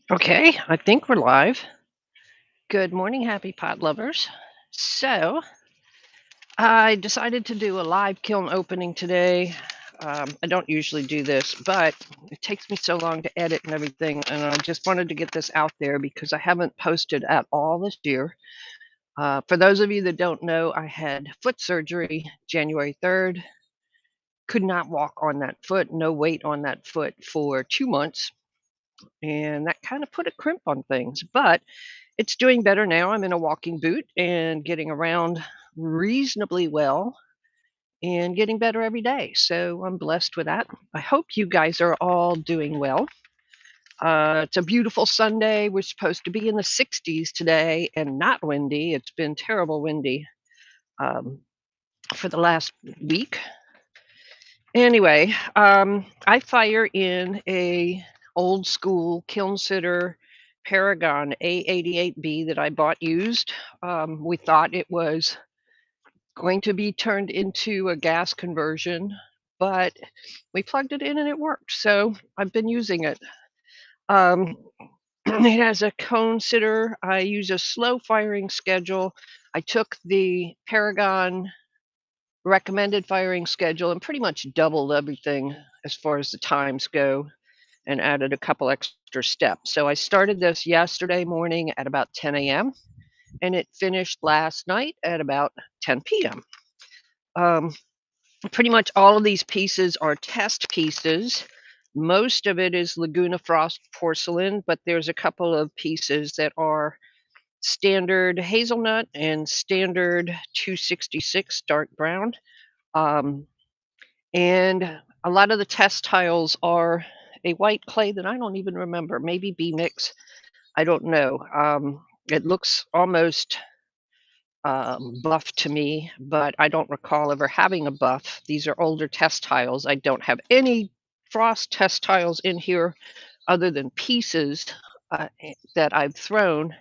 Okay, I think we're live. Good morning, happy pot lovers. So, I decided to do a live kiln opening today. I don't usually do this, but it takes me so long to edit and everything, and I just wanted to get this out there because I haven't posted at all this year. For those of you that don't know, I had foot surgery January 3rd. Could not walk on that foot, no weight on that foot for 2 months, and that kind of put a crimp on things. But it's doing better now. I'm in a walking boot and getting around reasonably well and getting better every day. So I'm blessed with that. I hope you guys are all doing well. It's a beautiful Sunday. We're supposed to be in the 60s today and not windy. It's been terrible windy um, for the last week. Anyway, I fire in a old school kiln sitter Paragon A88B that I bought used. We thought it was going to be turned into a gas conversion, but we plugged it in and it worked. So I've been using it. Um, it has a cone sitter. I use a slow firing schedule. I took the Paragon recommended firing schedule and pretty much doubled everything as far as the times go and added a couple extra steps. So I started this yesterday morning at about 10 a.m. and it finished last night at about 10 p.m. Um, Pretty much all of these pieces are test pieces. Most of it is Laguna Frost porcelain, but there's a couple of pieces that are standard hazelnut and standard 266 dark brown. Um, and a lot of the test tiles are a white clay that I don't even remember, maybe B mix. I don't know. It looks almost buff to me, but I don't recall ever having a buff. These are older test tiles. I don't have any frost test tiles in here other than pieces that I've thrown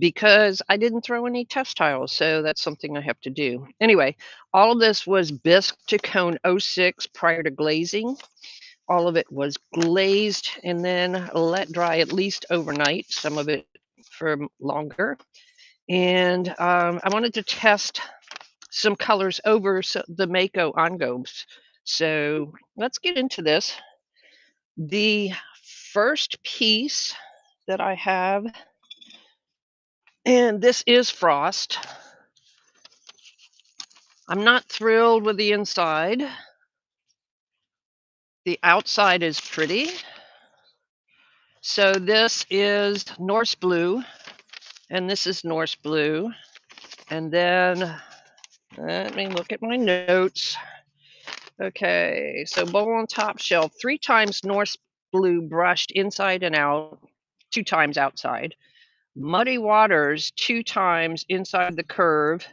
because I didn't throw any test tiles, so that's something I have to do. Anyway, all of this was bisque to cone '06 prior to glazing. All of it was glazed and then let dry at least overnight, some of it for longer. And I wanted to test some colors over the Mayco engobes. So let's get into this. The first piece that I have, and this is frost. I'm not thrilled with the inside. The outside is pretty. So this is Norse blue, and this is Norse blue. And then let me look at my notes. Okay, so bowl on top shelf, 3 times Norse blue brushed inside and out, 2 times outside. Muddy waters, 2 times inside the curve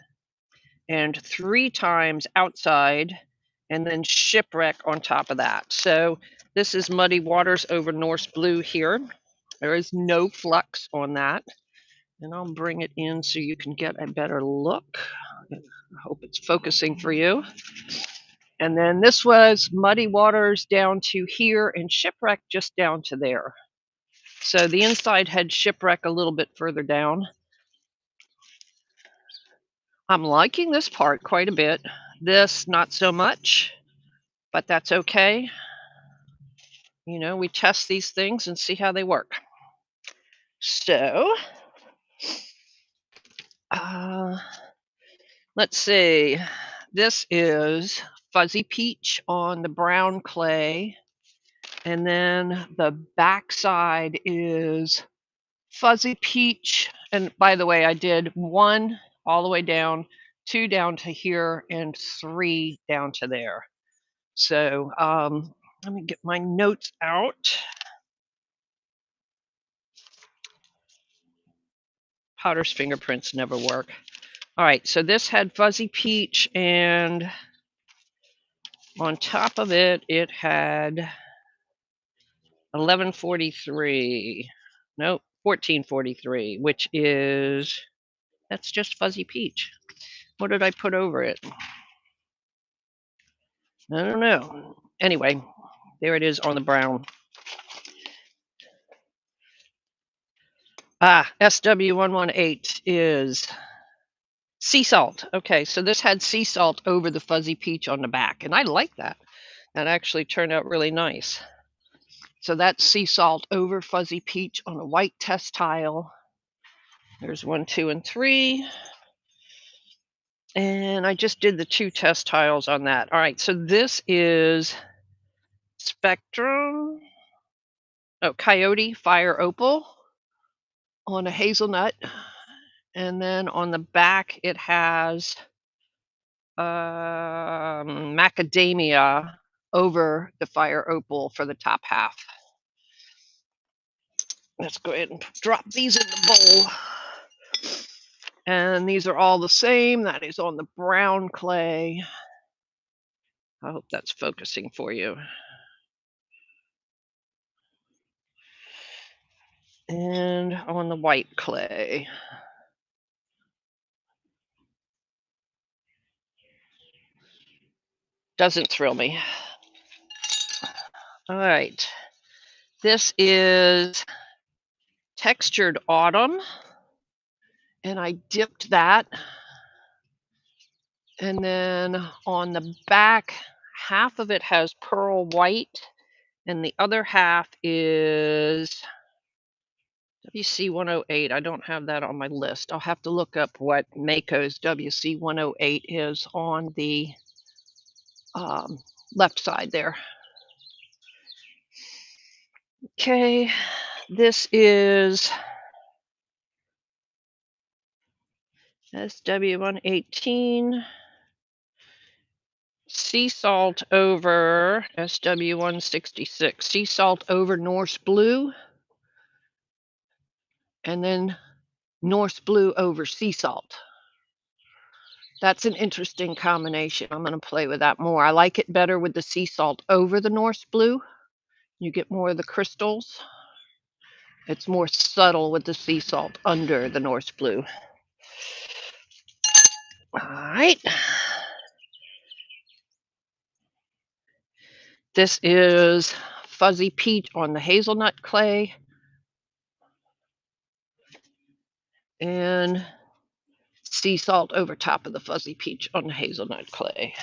and 3 times outside, and then shipwreck on top of that. So this is muddy waters over Norse blue here. There is no flux on that. And I'll bring it in so you can get a better look. I hope it's focusing for you. And then this was muddy waters down to here and shipwreck just down to there. So the inside had shipwreck a little bit further down. I'm liking this part quite a bit. This, not so much, but that's okay. You know, we test these things and see how they work. So, let's see. This is fuzzy peach on the brown clay. And then the back side is fuzzy peach. And by the way, I did 1 all the way down, 2 down to here, and 3 down to there. So let me get my notes out. Potter's fingerprints never work. All right, so this had fuzzy peach, and on top of it, it had 1143. Nope, 1443, which is, that's just fuzzy peach. What did I put over it? I don't know. Anyway, there it is on the brown. SW118 is sea salt. Okay, so this had sea salt over the fuzzy peach on the back, and I like that. That actually turned out really nice. So that's sea salt over fuzzy peach on a white test tile. There's 1, 2, and 3. And I just did the 2 test tiles on that. All right, so this is Spectrum. Oh, Coyote Fire Opal on a hazelnut. And then on the back, it has macadamia over the fire opal for the top half. Let's go ahead and drop these in the bowl. And these are all the same. That is on the brown clay. I hope that's focusing for you. And on the white clay. Doesn't thrill me. All right. This is Textured Autumn. And I dipped that. And then on the back, half of it has pearl white, and the other half is WC108. I don't have that on my list. I'll have to look up what Mayco's WC108 is on the left side there. Okay, this is SW118. Sea salt over SW166. Sea salt over Norse blue. And then Norse blue over sea salt. That's an interesting combination. I'm going to play with that more. I like it better with the sea salt over the Norse blue. You get more of the crystals. It's more subtle with the sea salt under the Norse blue. All right. This is Fuzzy Peach on the hazelnut clay. And sea salt over top of the Fuzzy Peach on the hazelnut clay.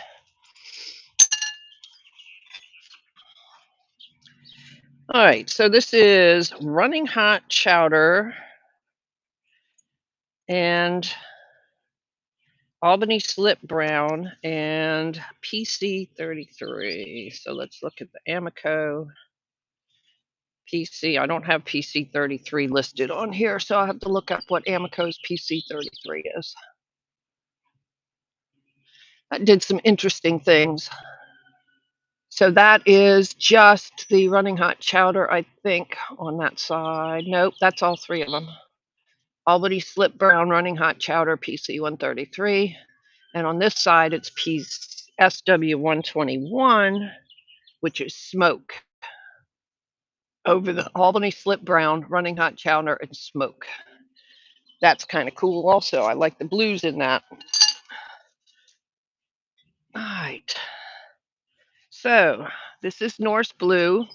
All right, so this is Running Hot Chowder and Albany Slip Brown and PC33. So let's look at the Amico PC. I don't have PC33 listed on here, so I'll have to look up what Amico's PC33 is. That did some interesting things. So that is just the Running Hot Chowder, I think, on that side. Nope, that's all 3 of them. Albany Slip Brown, Running Hot Chowder, PC133. And on this side, it's SW121, which is smoke. Over the Albany Slip Brown, Running Hot Chowder, and smoke. That's kind of cool also. I like the blues in that. All right. So this is Norse blue.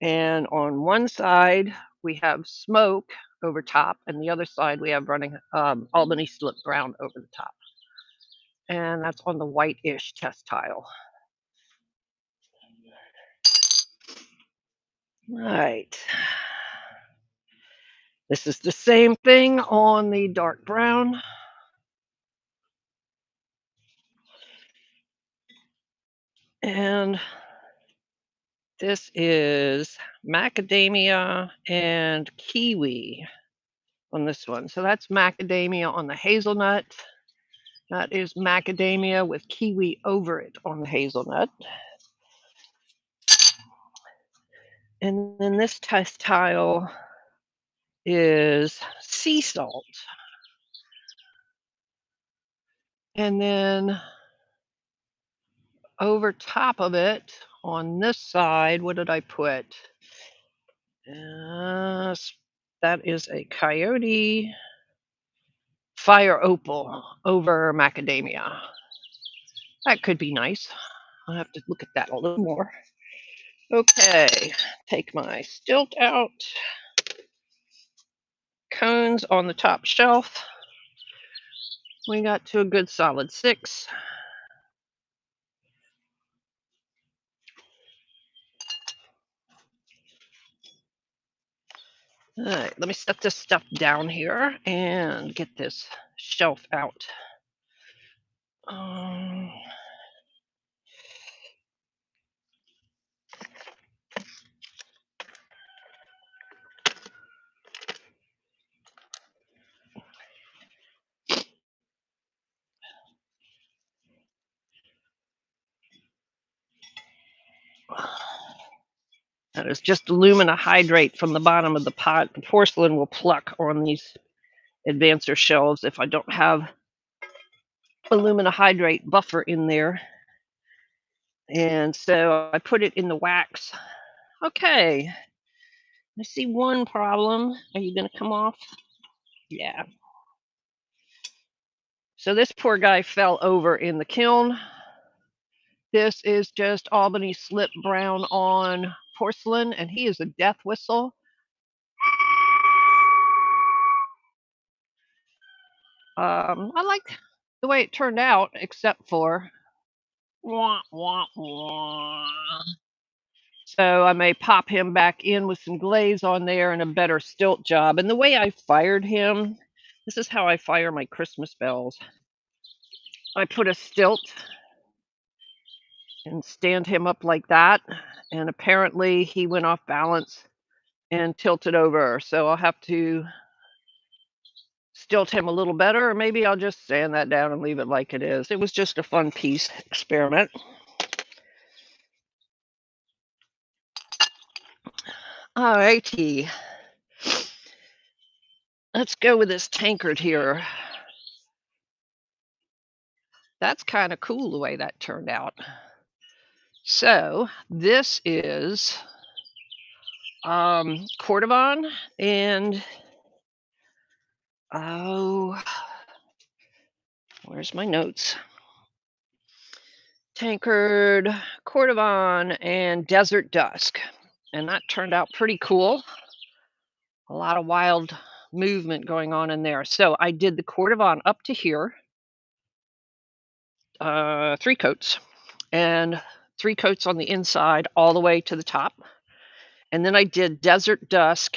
And on one side, we have smoke over top, and the other side, we have running Albany Slip Brown over the top. And that's on the white-ish test tile. All right. This is the same thing on the dark brown. And this is macadamia and kiwi on this one. So that's macadamia on the hazelnut. That is macadamia with kiwi over it on the hazelnut. And then this test tile is sea salt. And then over top of it on this side, what did I put? That is a Coyote Fire Opal over macadamia. That could be nice. I'll have to look at that a little more. Okay, take my stilt out. cones on the top shelf. We got to a good solid 6. All right, let me set this stuff down here and get this shelf out. That is just alumina hydrate from the bottom of the pot. The porcelain will pluck on these advancer shelves if I don't have alumina hydrate buffer in there. And so I put it in the wax. Okay, I see one problem. Are you going to come off? Yeah. So this poor guy fell over in the kiln. This is just Albany slip brown on porcelain, and he is a death whistle. I like the way it turned out, except for wah, wah, wah. So I may pop him back in with some glaze on there and a better stilt job. And the way I fired him, this is how I fire my Christmas bells. I put a stilt and stand him up like that. And apparently he went off balance and tilted over. So I'll have to stilt him a little better, or maybe I'll just sand that down and leave it like it is. It was just a fun piece experiment. All righty. Let's go with this tankard here. That's kind of cool the way that turned out. So this is Cordovan and where's my notes? Tankard, Cordovan, and Desert Dusk. And that turned out pretty cool. A lot of wild movement going on in there. So I did the Cordovan up to here, 3 coats, and 3 coats on the inside all the way to the top. And then I did Desert Dusk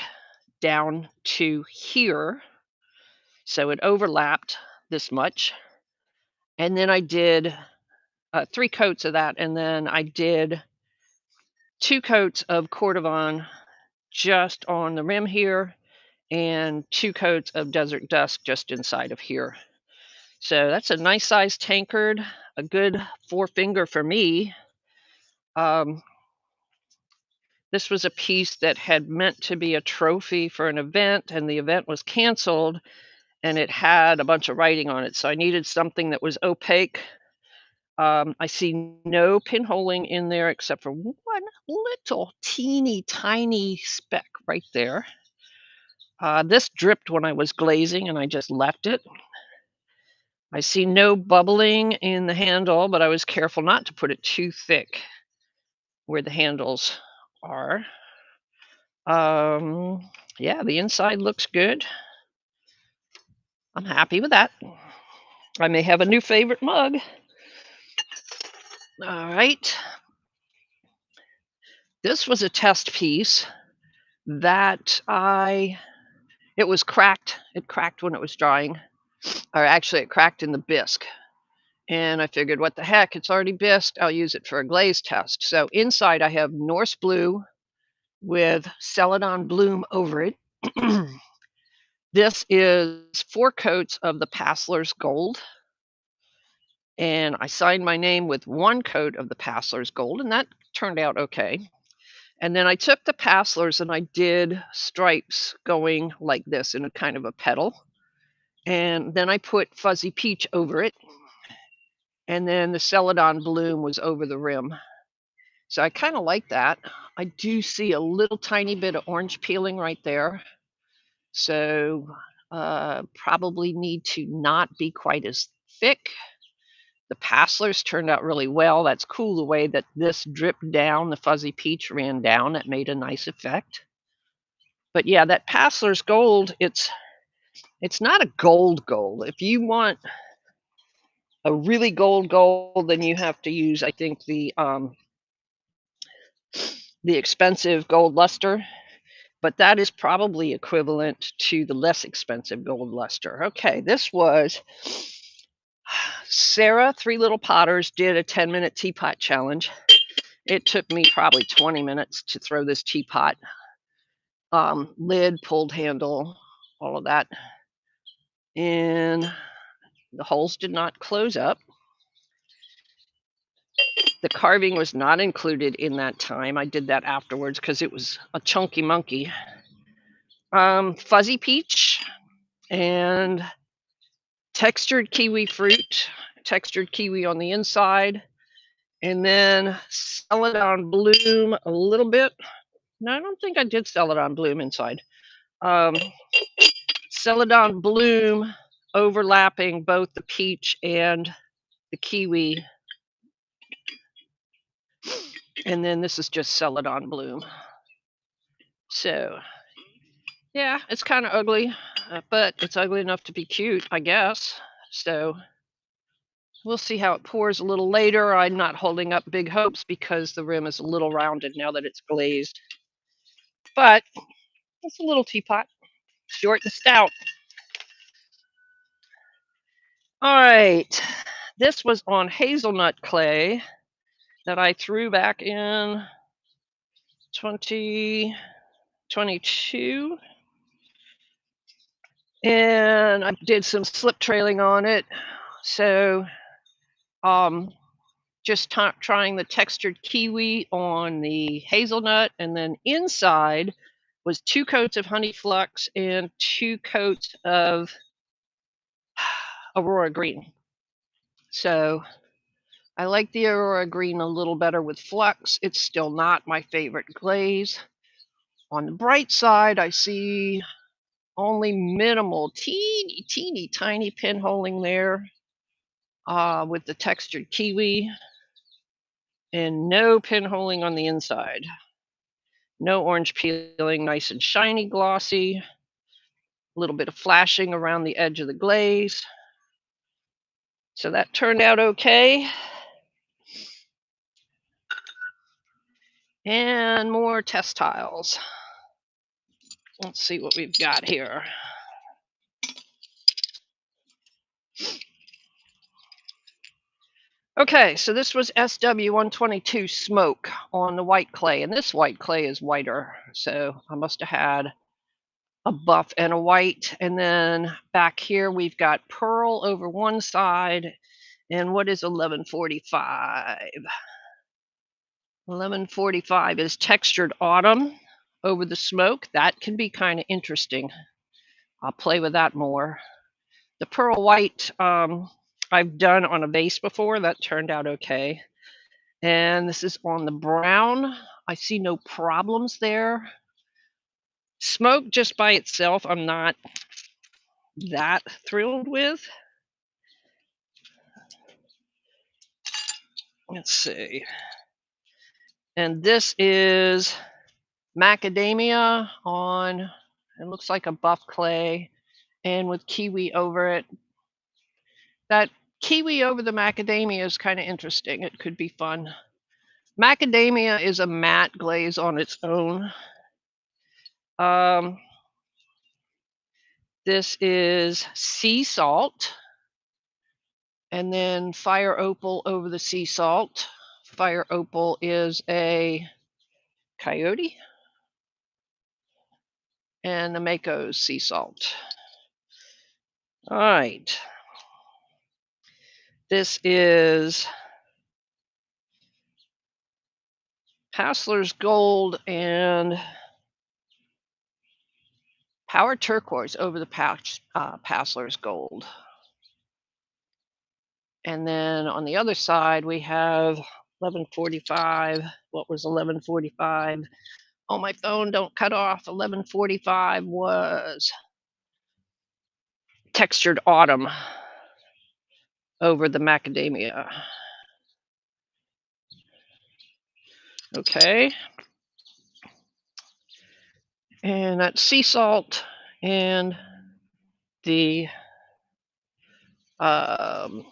down to here. So it overlapped this much. And then I did 3 coats of that. And then I did 2 coats of Cordovan just on the rim here and 2 coats of Desert Dusk just inside of here. So that's a nice size tankard, a good 4-finger for me. This was a piece that had meant to be a trophy for an event, and the event was canceled, and it had a bunch of writing on it. So I needed something that was opaque. I see no pinholing in there except for one little teeny tiny speck right there. This dripped when I was glazing, and I just left it. I see no bubbling in the handle, but I was careful not to put it too thick where the handles are. Yeah, the inside looks good. I'm happy with that. I may have a new favorite mug. All right. This was a test piece that it was cracked. It cracked when it was drying. Or actually, it cracked in the bisque. And I figured, what the heck? It's already bisqued. I'll use it for a glaze test. So inside, I have Norse blue with Celadon bloom over it. This is 4 coats of the Pasler's gold. And I signed my name with 1 coat of the Pasler's gold, and that turned out okay. And then I took the Paslers and I did stripes going like this in a kind of a petal. And then I put fuzzy peach over it. And then the Celadon bloom was over the rim. So I kind of like that. I do see a little tiny bit of orange peeling right there. So probably need to not be quite as thick. The Paslers turned out really well. That's cool the way that this dripped down. The fuzzy peach ran down. That made a nice effect. But yeah, that Pasler's gold, it's It's not a gold gold. If you want a really gold, then you have to use, I think, the expensive gold luster, but that is probably equivalent to the less expensive gold luster. Okay, this was Sarah, Three Little Potters, did a 10-minute teapot challenge. It took me probably 20 minutes to throw this teapot. Lid, pulled handle, all of that. And the holes did not close up. The carving was not included in that time. I did that afterwards because it was a chunky monkey. Fuzzy peach and textured kiwi fruit, textured kiwi on the inside, and then celadon bloom a little bit. No, I don't think I did celadon bloom inside. Celadon bloom overlapping both the peach and the kiwi. And then this is just celadon bloom. So, yeah, it's kind of ugly, but it's ugly enough to be cute, I guess. So, we'll see how it pours a little later. I'm not holding up big hopes because the rim is a little rounded now that it's glazed. But it's a little teapot, short and stout. All right, this was on hazelnut clay that I threw back in 2022. And I did some slip trailing on it. So just trying the textured kiwi on the hazelnut, and then inside was 2 coats of honey flux and 2 coats of aurora green. So I like the aurora green a little better with flux. It's still not my favorite glaze. On the bright side, I see only minimal, teeny tiny pinholing there with the textured kiwi, and no pinholing on the inside. No orange peeling, nice and shiny, glossy. A little bit of flashing around the edge of the glaze. So that turned out okay. And more test tiles. Let's see what we've got here. Okay, so this was SW122 Smoke on the white clay, and this white clay is whiter, so I must have had a buff and a white. And then back here we've got pearl over one side, and what is 1145? 1145 is textured autumn over the smoke. That can be kind of interesting. I'll play with that more. The pearl white I've done on a vase before. That turned out okay. And this is on the brown. I see no problems there. Smoke just by itself, I'm not that thrilled with. Let's see. And this is macadamia on, it looks like a buff clay, and with kiwi over it. That kiwi over the macadamia is kind of interesting. It could be fun. Macadamia is a matte glaze on its own. This is sea salt, and then fire opal over the sea salt. Fire opal is a Coyote, and the Mayco sea salt. All right. This is Pasler's gold and power turquoise over the Pasler's gold. And then on the other side, we have 1145. What was 1145? Oh, my phone, don't cut off. 1145 was textured autumn over the macadamia. Okay. And that's sea salt and the um,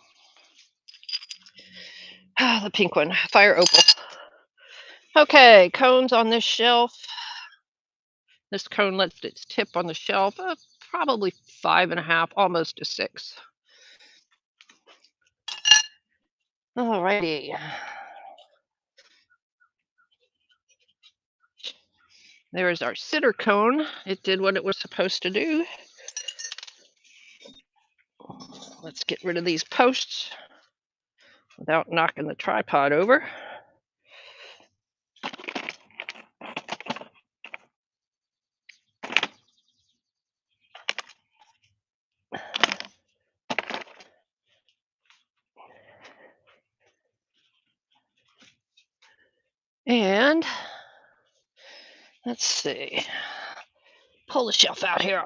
the pink one, fire opal. Okay, cones on this shelf. This cone lets its tip on the shelf, probably 5.5, almost a 6. Alrighty. There's our sitter cone. It did what it was supposed to do. Let's get rid of these posts without knocking the tripod over. And let's see. Pull the shelf out here.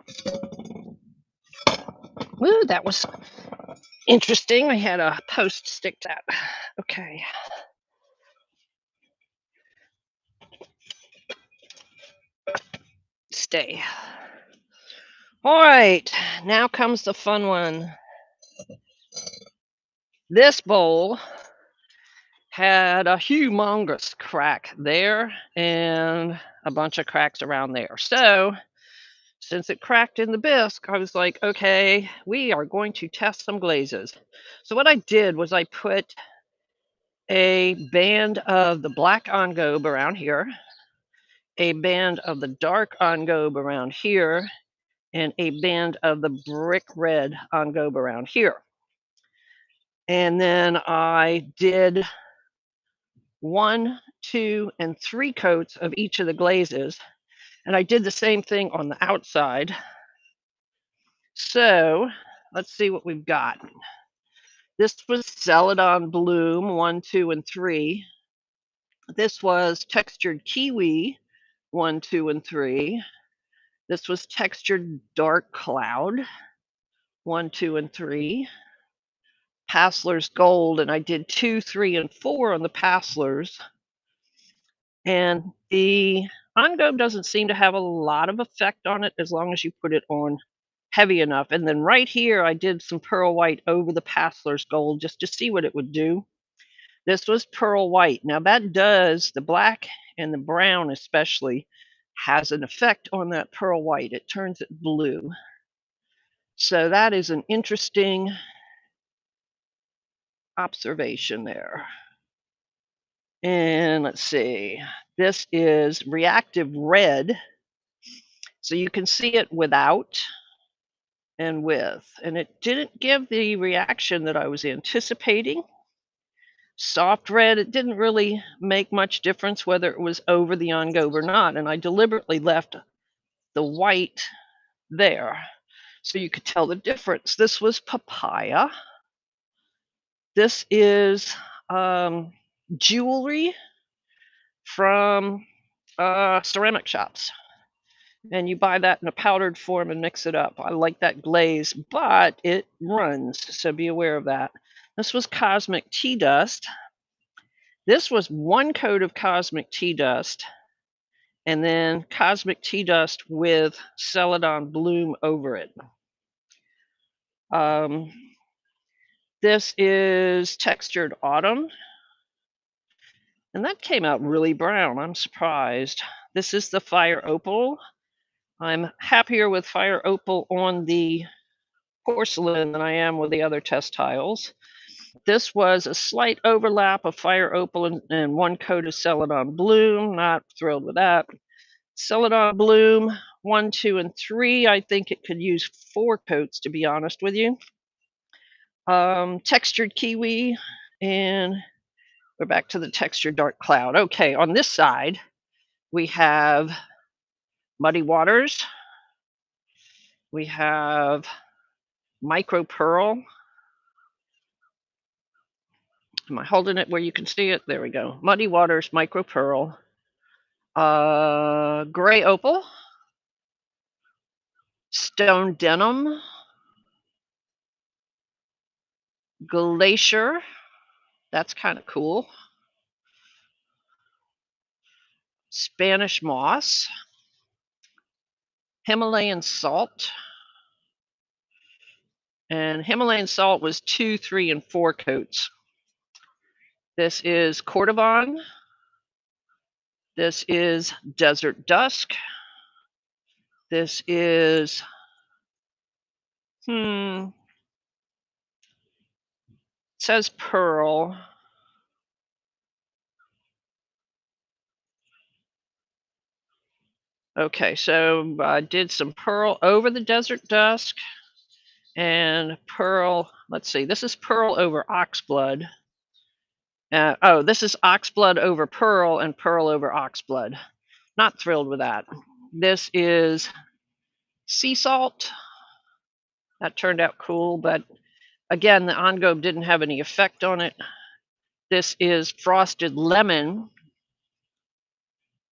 Woo, that was interesting. I had a post stick to that. Okay. Stay. All right. Now comes the fun one. This bowl had a humongous crack there and a bunch of cracks around there. So since it cracked in the bisque, I was like, okay, we are going to test some glazes. So what I did was I put a band of the black engobe around here, a band of the dark engobe around here, and a band of the brick red engobe around here. And then I did 1, 2, and 3 coats of each of the glazes. And I did the same thing on the outside. So let's see what we've got. This was Celadon Bloom 1, 2, and 3. This was Textured Kiwi 1, 2, and 3. This was Textured Dark Cloud 1, 2, and 3. Pasler's Gold, and I did 2, 3, and 4 on the Paslers. And the engobe doesn't seem to have a lot of effect on it as long as you put it on heavy enough. And then right here, I did some pearl white over the Pasler's Gold just to see what it would do. This was pearl white. Now that does, the black and the brown especially, has an effect on that pearl white. It turns it blue. So that is an interesting observation there. And let's see, this is reactive red. So you can see it without and with. And it didn't give the reaction that I was anticipating. Soft red, it didn't really make much difference whether it was over the engobe or not. And I deliberately left the white there so you could tell the difference. This was papaya. This is jewelry from ceramic shops. And you buy that in a powdered form and mix it up. I like that glaze, but it runs, so be aware of that. This was Cosmic Tea Dust. This was 1 coat of Cosmic Tea Dust, and then Cosmic Tea Dust with Celadon Bloom over it. This is Textured Autumn, and that came out really brown. I'm surprised. This is the Fire Opal. I'm happier with Fire Opal on the porcelain than I am with the other test tiles. This was a slight overlap of Fire Opal and 1 coat of Celadon Bloom. Not thrilled with that. Celadon Bloom 1, 2, and 3. I think it could use 4 coats, to be honest with you. Textured Kiwi, and we're back to the Textured Dark Cloud. Okay, on this side, we have Muddy Waters. We have Micro Pearl. Am I holding it where you can see it? There we go. Muddy Waters, Micro Pearl. Gray Opal. Stone Denim. Glacier. That's kind of cool. Spanish Moss. Himalayan Salt. And Himalayan salt was 2, 3, and 4 coats. This is Cordovan. This is Desert Dusk. This is, it says Pearl. Okay, so I did some Pearl over the Desert Dusk and Pearl. Let's see, this is Pearl over Oxblood. This is Oxblood over Pearl and Pearl over Oxblood. Not thrilled with that. This is Sea Salt. That turned out cool, but again, the engobe didn't have any effect on it. This is Frosted Lemon,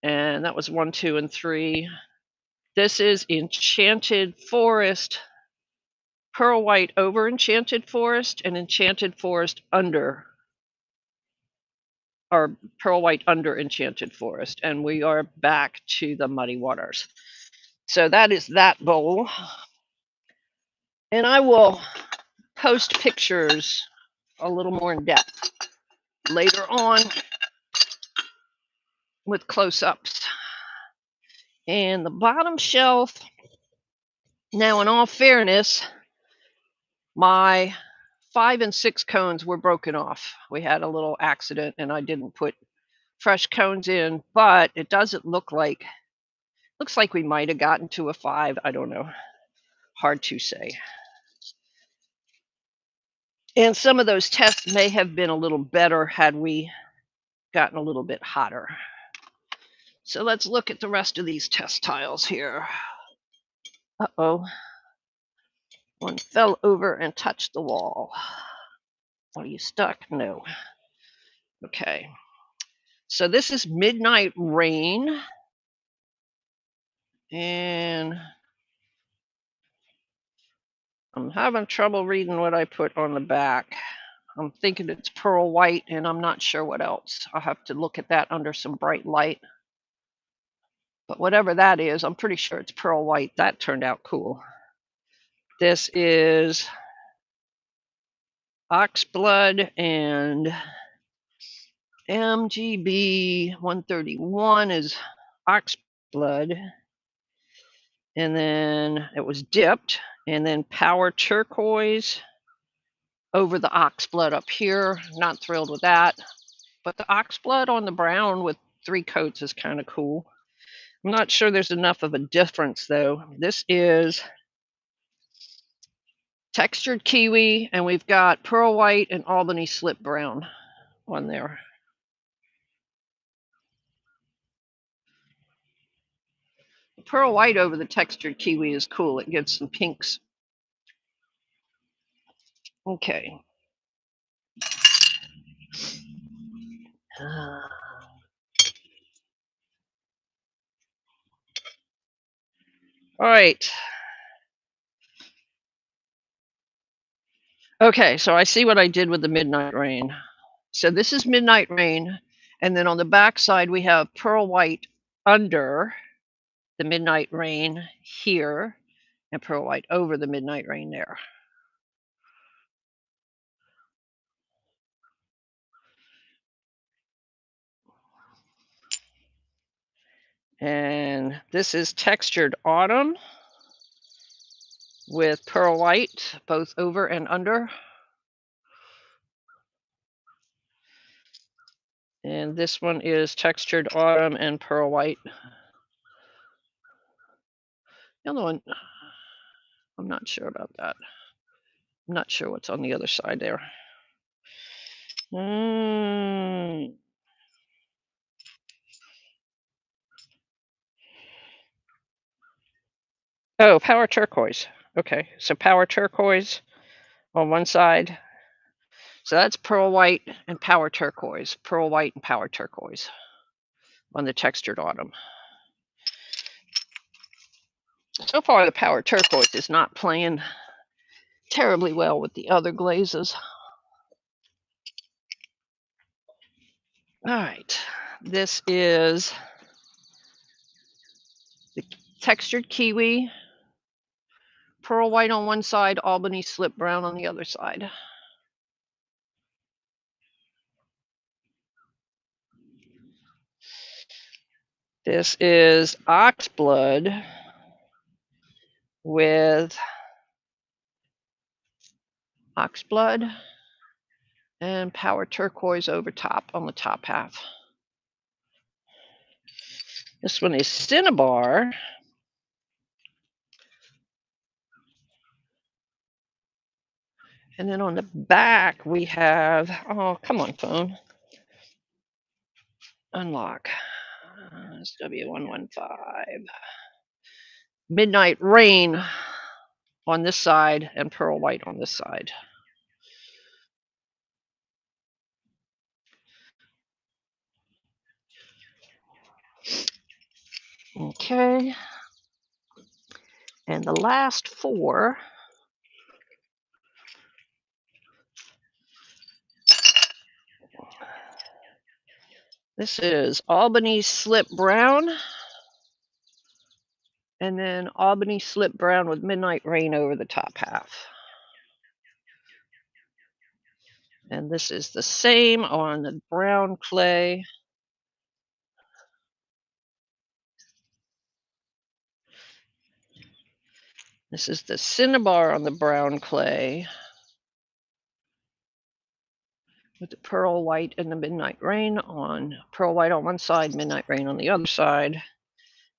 and that was 1, 2, and 3. This is Enchanted Forest, Pearl White over Enchanted Forest, and Enchanted Forest under, or Pearl White under Enchanted Forest, and we are back to the Muddy Waters. So that is that bowl, and I will post pictures a little more in depth later on with close-ups. And the bottom shelf, now in all fairness, my 5 and 6 cones were broken off. We had a little accident and I didn't put fresh cones in, but it doesn't look like, looks like we might have gotten to a 5. I don't know. Hard to say. And some of those tests may have been a little better had we gotten a little bit hotter. So let's look at the rest of these test tiles here. Uh-oh. One fell over and touched the wall. Are you stuck? No. Okay. So this is Midnight Rain. And I'm having trouble reading what I put on the back. I'm thinking it's Pearl White, and I'm not sure what else. I'll have to look at that under some bright light. But whatever that is, I'm pretty sure it's Pearl White. That turned out cool. This is Oxblood and MGB 131 is Oxblood. And then it was dipped. And then Power Turquoise over the Oxblood up here. Not thrilled with that. But the Oxblood on the brown with 3 coats is kind of cool. I'm not sure there's enough of a difference, though. This is Textured Kiwi, and we've got Pearl White and Albany Slip Brown on there. Pearl White over the Textured Kiwi is cool. It gives some pinks. Okay. All right. Okay, so I see what I did with the Midnight Rain. So this is Midnight Rain, and then on the back side we have Pearl White under the Midnight Rain here, and Pearl White over the Midnight Rain there. And this is Textured Autumn with Pearl White, both over and under. And this one is Textured Autumn and Pearl White. The other one, I'm not sure about that. I'm not sure what's on the other side there. Oh, Power Turquoise. Okay, so Power Turquoise on one side. So that's Pearl White and Power Turquoise. Pearl White and Power Turquoise on the Textured Autumn. So far, the Power Turquoise is not playing terribly well with the other glazes. All right, this is the Textured Kiwi pearl white on one side, Albany slip brown on the other side. This is ox blood with ox blood and power turquoise over top on the top half. This one is cinnabar. And then on the back we have, oh, come on, phone. Unlock. It's W115. Midnight Rain on this side and pearl white on this side. Okay. And the last four. This is Albany slip brown. And then Albany slip brown with Midnight Rain over the top half. And this is the same on the brown clay. This is the cinnabar on the brown clay with the pearl white and the Midnight Rain on pearl white on one side, Midnight Rain on the other side.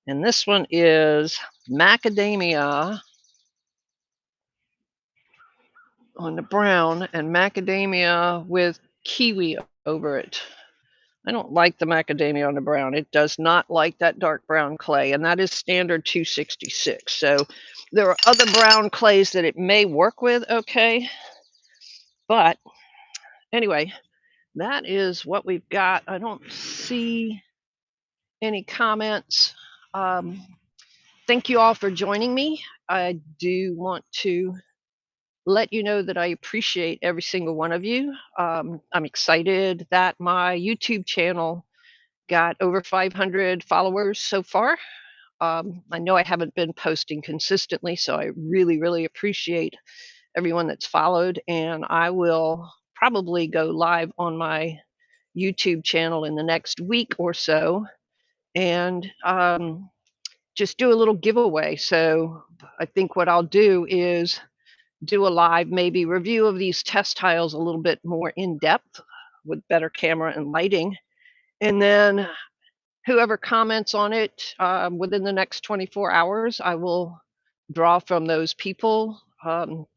And this one is macadamia on the brown and macadamia with kiwi over it. I don't like the macadamia on the brown. It does not like that dark brown clay, and that is standard 266. So there are other brown clays that it may work with, okay. But anyway, that is what we've got. I don't see any comments. Thank you all for joining me. I do want to let you know that I appreciate every single one of you. I'm excited that my YouTube channel got over 500 followers so far. I know I haven't been posting consistently, so I really, really appreciate everyone that's followed. And I will probably go live on my YouTube channel in the next week or so and just do a little giveaway. So I think what I'll do is do a live maybe review of these test tiles a little bit more in depth with better camera and lighting. And then whoever comments on it within the next 24 hours, I will draw from those people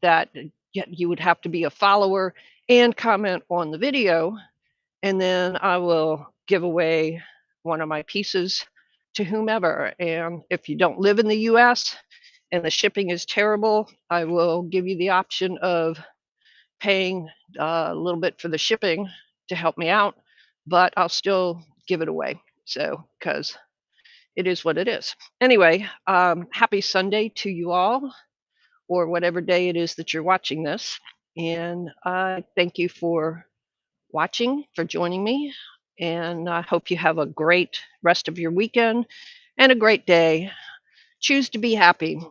that you would have to be a follower and comment on the video. And then I will give away one of my pieces to whomever. And if you don't live in the US and the shipping is terrible, I will give you the option of paying a little bit for the shipping to help me out, but I'll still give it away. So, because it is what it is. Anyway, happy Sunday to you all, or whatever day it is that you're watching this. And thank you for watching, for joining me. And I hope you have a great rest of your weekend and a great day. Choose to be happy.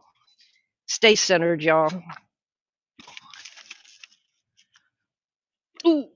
Stay centered, y'all. Ooh.